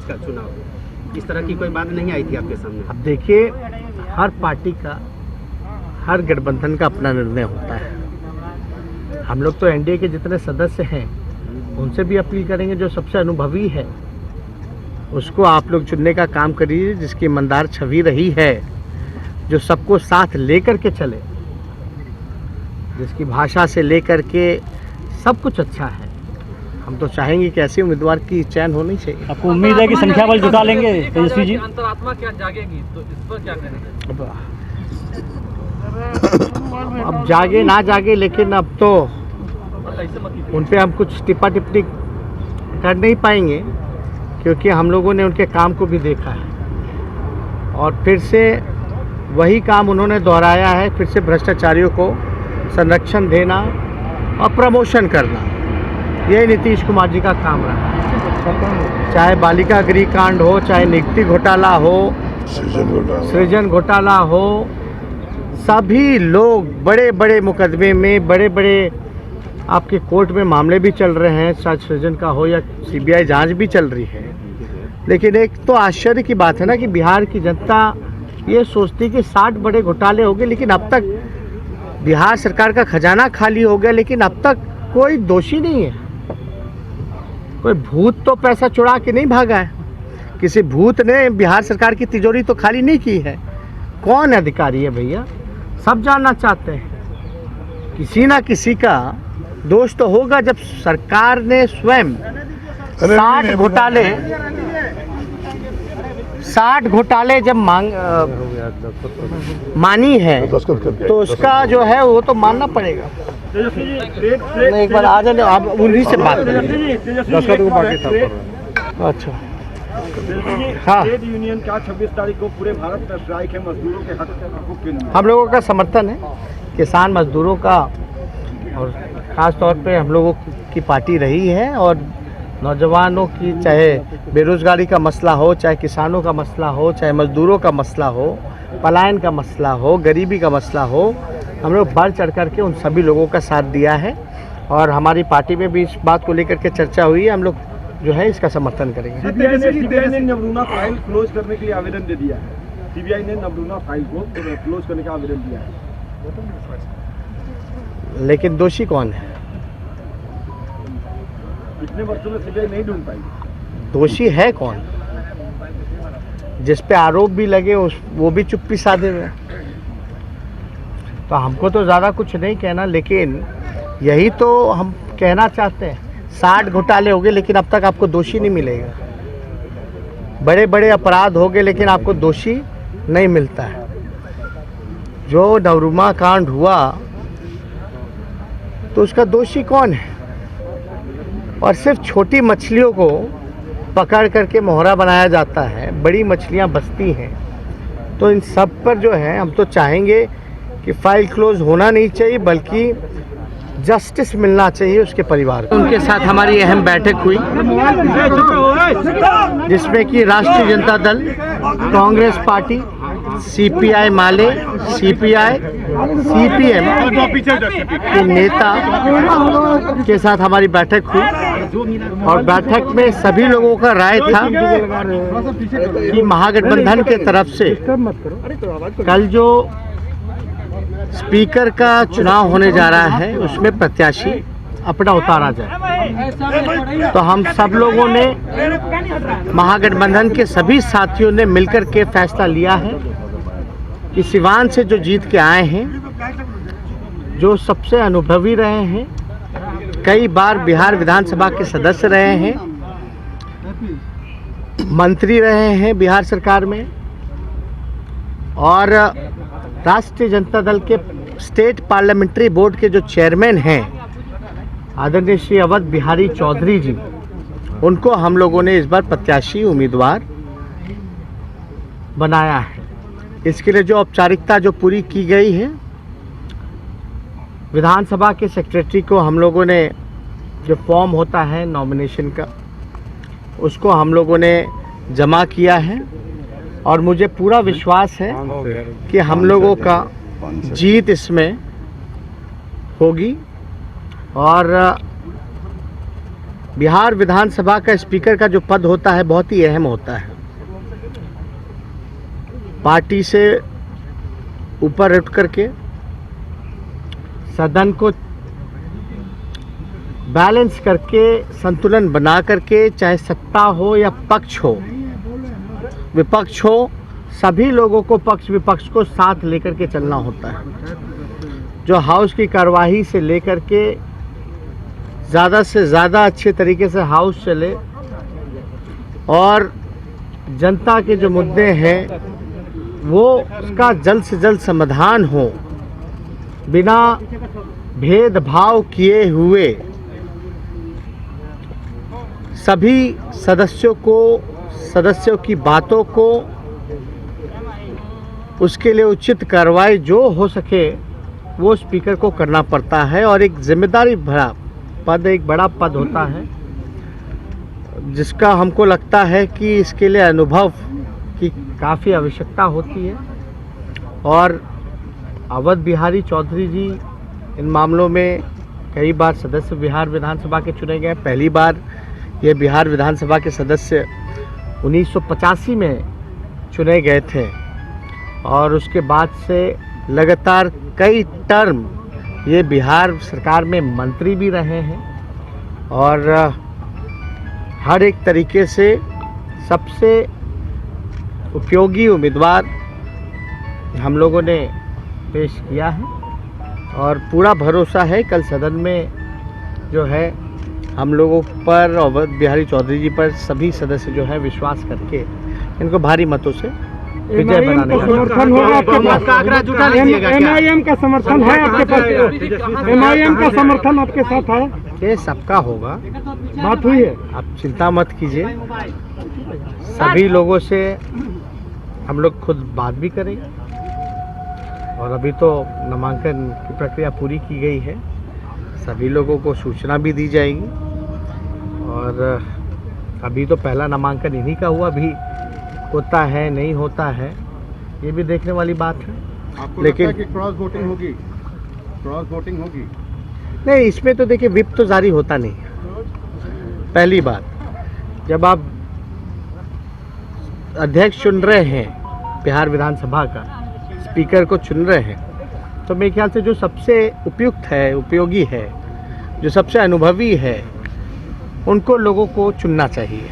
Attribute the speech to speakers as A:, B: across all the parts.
A: का चुनाव, इस तरह की कोई बात नहीं आई थी आपके सामने?
B: अब देखिए, हर पार्टी का, हर गठबंधन का अपना निर्णय होता है। हम लोग तो एनडीए के जितने सदस्य हैं उनसे भी अपील करेंगे, जो सबसे अनुभवी है उसको आप लोग चुनने का काम करिए, जिसकी ईमानदार छवि रही है, जो सबको साथ लेकर के चले, जिसकी भाषा से लेकर के सब कुछ अच्छा है। हम तो चाहेंगे कि ऐसे उम्मीदवार की चयन होनी चाहिए।
C: आपको उम्मीद है कि संख्या बल जुटा लेंगे तेजस्वी जी?
D: अंतरात्मा क्या जागेगी तो इस पर क्या करेंगे?
B: अब जागे ना जागे, लेकिन अब तो उन पे हम कुछ टिप्पा टिप्पणी कर नहीं पाएंगे, क्योंकि हम लोगों ने उनके काम को भी देखा है और फिर से वही काम उन्होंने दोहराया है। फिर से भ्रष्टाचारियों को संरक्षण देना और प्रमोशन करना, यही नीतीश कुमार जी का काम रहा है। चाहे बालिका गृह कांड हो, चाहे नियुक्ति घोटाला हो, सृजन घोटाला हो, सभी लोग बड़े बड़े मुकदमे में, बड़े बड़े आपके कोर्ट में मामले भी चल रहे हैं, चाहे सृजन का हो या सीबीआई जांच भी चल रही है। लेकिन एक तो आश्चर्य की बात है ना कि बिहार की जनता ये सोचती कि 60 बड़े घोटाले हो गए, लेकिन अब तक बिहार सरकार का खजाना खाली हो गया, लेकिन अब तक कोई दोषी नहीं है। कोई भूत तो पैसा चुरा के नहीं भागा है, किसी भूत ने बिहार सरकार की तिजोरी तो खाली नहीं की है। कौन अधिकारी है भैया, सब जानना चाहते हैं। किसी ना किसी का दोष तो होगा। जब सरकार ने स्वयं 60 घोटाले जब मानी है, तो उसका जो है वो तो मानना पड़ेगा। एक बार आ जाने, आप उन्हीं से बात करेंगे। अच्छा, हाँ,
E: ट्रेड यूनियन का 26 तारीख को पूरे भारत में स्ट्राइक है मजदूरों के हकों के लिए।
B: हम लोगों का समर्थन है, किसान मजदूरों का, और ख़ास तौर पे हम लोगों की पार्टी रही है। और नौजवानों की, चाहे बेरोजगारी का मसला हो, चाहे किसानों का मसला हो, चाहे मजदूरों का मसला हो, पलायन का मसला हो, गरीबी का मसला हो, हम लोग बढ़ चढ़ करके उन सभी लोगों का साथ दिया है। और हमारी पार्टी में भी इस बात को लेकर के चर्चा हुई है। हम लोग जो है इसका समर्थन करेंगे।
E: सीबीआई ने नवरूणा फाइल क्लोज करने के लिए आवेदन दे दिया है। सीबीआई ने नवरूणा फाइल को क्लोज करने का आवेदन दिया है,
B: लेकिन दोषी कौन है?
E: इतने वर्षों में सीबीआई नहीं ढूंढ पाई।
B: दोषी है कौन? जिस पे आरोप भी लगे वो भी चुप्पी साधे हुए। तो हमको तो ज़्यादा कुछ नहीं कहना, लेकिन यही तो हम कहना चाहते हैं। 60 घोटाले हो गए, लेकिन अब तक आपको दोषी नहीं मिलेगा। बड़े बड़े अपराध हो गए, लेकिन आपको दोषी नहीं मिलता है। जो नवरूमा कांड हुआ, तो उसका दोषी कौन है? और सिर्फ छोटी मछलियों को पकड़ करके मोहरा बनाया जाता है, बड़ी मछलियां बचती हैं। तो इन सब पर जो है, हम तो चाहेंगे कि फाइल क्लोज होना नहीं चाहिए, बल्कि जस्टिस मिलना चाहिए उसके परिवार को। उनके साथ हमारी अहम बैठक हुई, जिसमें कि राष्ट्रीय जनता दल, कांग्रेस पार्टी, सीपीआई माले, सीपीआई, सीपीएम के नेता के साथ हमारी बैठक हुई। और बैठक में सभी लोगों का राय था कि महागठबंधन के तरफ से कल जो स्पीकर का चुनाव होने जा रहा है, उसमें प्रत्याशी अपना उतारा जाए। तो हम सब लोगों ने, महागठबंधन के सभी साथियों ने मिलकर के फैसला लिया है कि सिवान से जो जीत के आए हैं, जो सबसे अनुभवी रहे हैं, कई बार बिहार विधानसभा के सदस्य रहे हैं, मंत्री रहे हैं बिहार सरकार में, और राष्ट्रीय जनता दल के स्टेट पार्लियामेंट्री बोर्ड के जो चेयरमैन हैं, आदरणीय श्री अवध बिहारी चौधरी जी, उनको हम लोगों ने इस बार प्रत्याशी उम्मीदवार बनाया है। इसके लिए जो औपचारिकता जो पूरी की गई है, विधानसभा के सेक्रेटरी को हम लोगों ने, जो फॉर्म होता है नॉमिनेशन का, उसको हम लोगों ने जमा किया है। और मुझे पूरा विश्वास है कि हम लोगों का जीत इसमें होगी। और बिहार विधानसभा का स्पीकर का जो पद होता है बहुत ही अहम होता है। पार्टी से ऊपर उठ करके सदन को बैलेंस करके, संतुलन बना करके, चाहे सत्ता हो या पक्ष हो, विपक्ष हो, सभी लोगों को पक्ष विपक्ष को साथ लेकर के चलना होता है। जो हाउस की कार्यवाही से लेकर के ज़्यादा से ज़्यादा अच्छे तरीके से हाउस चले और जनता के जो मुद्दे हैं वो उसका जल्द से जल्द समाधान हो, बिना भेदभाव किए हुए सभी सदस्यों की बातों को, उसके लिए उचित कार्रवाई जो हो सके वो स्पीकर को करना पड़ता है। और एक जिम्मेदारी भरा पद, एक बड़ा पद होता है जिसका हमको लगता है कि इसके लिए अनुभव की काफ़ी आवश्यकता होती है। और अवध बिहारी चौधरी जी इन मामलों में कई बार सदस्य बिहार विधानसभा के चुने गए। पहली बार ये बिहार विधानसभा के सदस्य 1985 में चुने गए थे और उसके बाद से लगातार कई टर्म ये बिहार सरकार में मंत्री भी रहे हैं और हर एक तरीके से सबसे उपयोगी उम्मीदवार हम लोगों ने पेश किया है। और पूरा भरोसा है कल सदन में जो है हम लोगों पर, अवध बिहारी चौधरी जी पर सभी सदस्य जो है विश्वास करके इनको भारी मतों से विजय बनाने का
F: समर्थन होगा आपके पास?
A: आंकड़ा जुटा लीजिएगा क्या?
F: एमआईएम का समर्थन है आपके पास? एमआईएम का समर्थन आपके साथ है?
B: ये सबका होगा,
F: बात हुई है?
B: आप चिंता मत कीजिए। सभी लोगों से हम लोग खुद बात भी करेंगे और अभी तो नामांकन की प्रक्रिया पूरी की गई है, सभी लोगों को सूचना भी दी जाएगी। और अभी तो पहला नामांकन इन्हीं का हुआ, भी होता है नहीं होता है ये भी देखने वाली बात है।
E: आपको
B: लेकिन
E: लगता है कि क्रॉस वोटिंग होगी? क्रॉस वोटिंग होगी?
B: नहीं, इसमें तो देखिए विप तो जारी होता नहीं है। पहली बात, जब आप अध्यक्ष चुन रहे हैं बिहार विधानसभा का, स्पीकर को चुन रहे हैं, तो मेरे ख्याल से जो सबसे उपयुक्त है, उपयोगी है, जो सबसे अनुभवी है, उनको लोगों को चुनना चाहिए।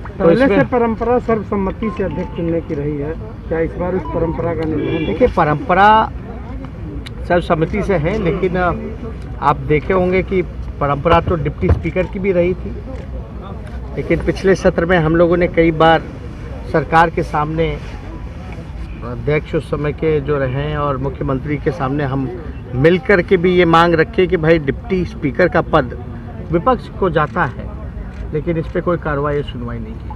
B: तो
F: पहले से
B: इसमें
F: परंपरा सर्वसम्मति से अध्यक्ष चुनने की रही है, क्या इस बार उस परंपरा का निर्वहन?
B: देखिए, परंपरा सर्वसम्मति से है, लेकिन आप देखे होंगे कि परंपरा तो डिप्टी स्पीकर की भी रही थी। लेकिन पिछले सत्र में हम लोगों ने कई बार सरकार के सामने, अध्यक्ष उस समय के जो रहे हैं और मुख्यमंत्री के सामने हम मिल कर के भी ये मांग रखे कि भाई डिप्टी स्पीकर का पद विपक्ष को जाता है, लेकिन इस पर कोई कार्रवाई सुनवाई नहीं की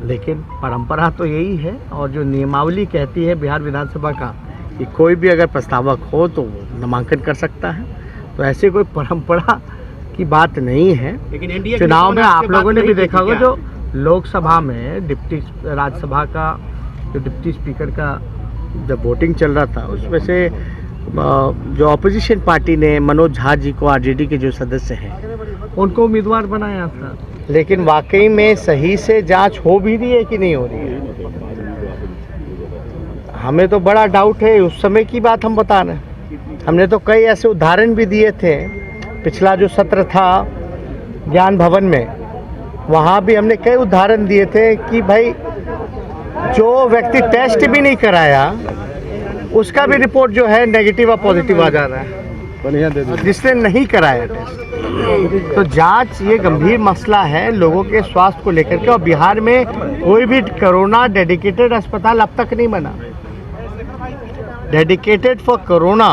B: गई। लेकिन परंपरा तो यही है और जो नियमावली कहती है बिहार विधानसभा का कि कोई भी अगर प्रस्तावक हो तो वो नामांकन कर सकता है, तो ऐसे कोई परंपरा की बात नहीं है।
A: लेकिन एनडीए
B: चुनाव में आप लोगों ने भी देखा होगा, जो लोकसभा में डिप्टी राज्यसभा का जो डिप्टी स्पीकर का जब वोटिंग चल रहा था, उसमें से जो अपोजिशन पार्टी ने मनोज झा जी को, आरजेडी के जो सदस्य हैं, उनको उम्मीदवार बनाया था। लेकिन वाकई में सही से जांच हो भी रही है कि नहीं हो रही है, हमें तो बड़ा डाउट है। उस समय की बात हम बता रहे हैं, हमने तो कई ऐसे उदाहरण भी दिए थे। पिछला जो सत्र था ज्ञान भवन में, वहाँ भी हमने कई उदाहरण दिए थे कि भाई जो व्यक्ति टेस्ट भी नहीं कराया उसका भी रिपोर्ट जो है नेगेटिव और पॉजिटिव आ जा रहा है, जिसने नहीं कराया टेस्ट। तो जांच ये गंभीर मसला है लोगों के स्वास्थ्य को लेकर के। और बिहार में कोई भी कोरोना डेडिकेटेड अस्पताल अब तक नहीं बना, डेडिकेटेड फॉर कोरोना,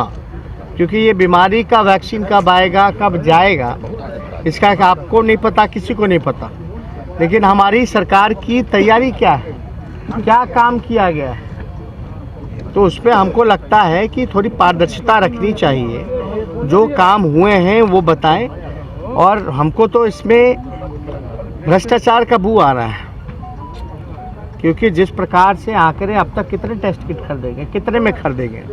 B: क्योंकि ये बीमारी का वैक्सीन कब आएगा, कब जाएगा, इसका आपको नहीं पता, किसी को नहीं पता। लेकिन हमारी सरकार की तैयारी क्या है, क्या काम किया गया है, तो उसमें हमको लगता है कि थोड़ी पारदर्शिता रखनी चाहिए। जो काम हुए हैं वो बताएं। और हमको तो इसमें भ्रष्टाचार का बू आ रहा है, क्योंकि जिस प्रकार से आंकड़े अब तक कितने टेस्ट किट खरीदेंगे, कितने में खरीदेंगे,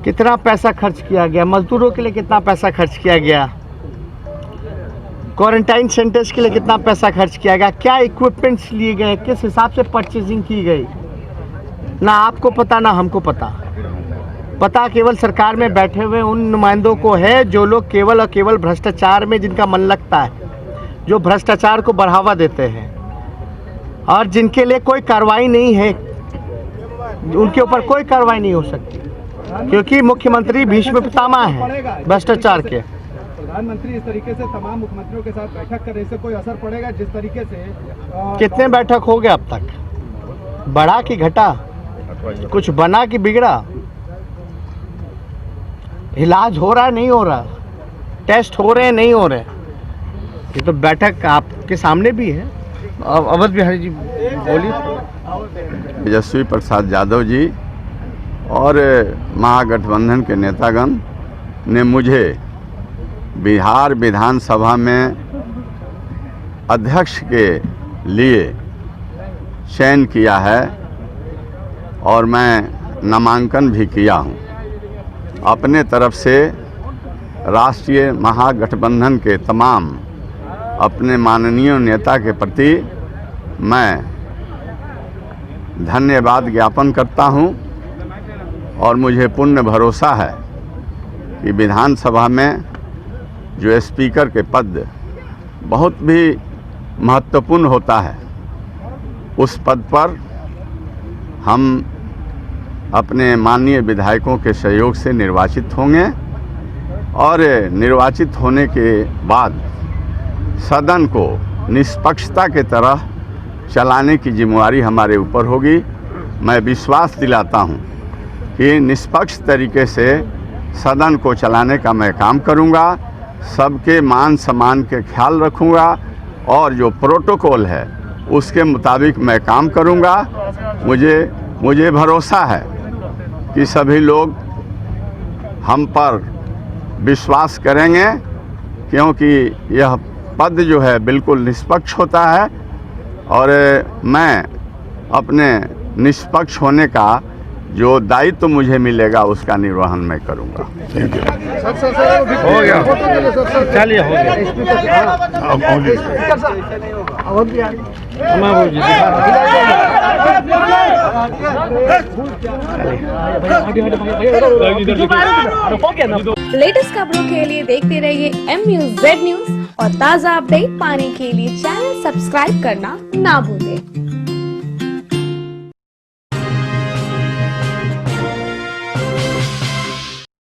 B: कितना पैसा खर्च किया गया, मजदूरों के लिए कितना पैसा खर्च किया गया, क्वारंटाइन सेंटर्स के लिए कितना पैसा खर्च किया गया, क्या इक्विपमेंट्स लिए गए, किस हिसाब से परचेजिंग की गई, ना आपको पता ना हमको पता केवल सरकार में बैठे हुए उन नुमाइंदों को है जो लोग केवल और केवल भ्रष्टाचार में जिनका मन लगता है, जो भ्रष्टाचार को बढ़ावा देते हैं और जिनके लिए कोई कार्रवाई नहीं है, उनके ऊपर कोई कार्रवाई नहीं हो सकती क्योंकि मुख्यमंत्री भीष्म पितामह है भ्रष्टाचार के।
F: प्रधानमंत्री इस तरीके से तमाम मुख्यमंत्रियों के साथ बैठक करने से कोई असर पड़ेगा? जिस तरीके से
B: कितने बैठक हो गए अब तक, बढ़ा कि घटा, कुछ बना कि बिगड़ा, इलाज हो रहा है नहीं हो रहा, टेस्ट हो रहे हैं नहीं हो रहे, ये तो बैठक आपके सामने भी है। अवध बिहारी जी बोलिए।
G: तेजस्वी प्रसाद यादव जी और महागठबंधन के नेतागण ने मुझे बिहार विधानसभा में अध्यक्ष के लिए चयन किया है और मैं नामांकन भी किया हूं। अपने तरफ से राष्ट्रीय महागठबंधन के तमाम अपने माननीय नेता के प्रति मैं धन्यवाद ज्ञापन करता हूं और मुझे पूर्ण भरोसा है कि विधानसभा में जो स्पीकर के पद बहुत भी महत्वपूर्ण होता है, उस पद पर हम अपने माननीय विधायकों के सहयोग से निर्वाचित होंगे और निर्वाचित होने के बाद सदन को निष्पक्षता के तरह चलाने की जिम्मेदारी हमारे ऊपर होगी। मैं विश्वास दिलाता हूं कि निष्पक्ष तरीके से सदन को चलाने का मैं काम करूंगा, सबके मान सम्मान के ख्याल रखूंगा और जो प्रोटोकॉल है उसके मुताबिक मैं काम करूंगा। मुझे भरोसा है कि सभी लोग हम पर विश्वास करेंगे क्योंकि यह पद जो है बिल्कुल निष्पक्ष होता है और मैं अपने निष्पक्ष होने का जो दायित्व तो मुझे मिलेगा उसका निर्वहन मैं करूंगा।
B: हो गया, चलिए हो
C: गया।
H: लेटेस्ट खबरों के लिए देखते रहिए MUZ न्यूज और ताज़ा अपडेट पाने के लिए चैनल सब्सक्राइब करना ना भूलें।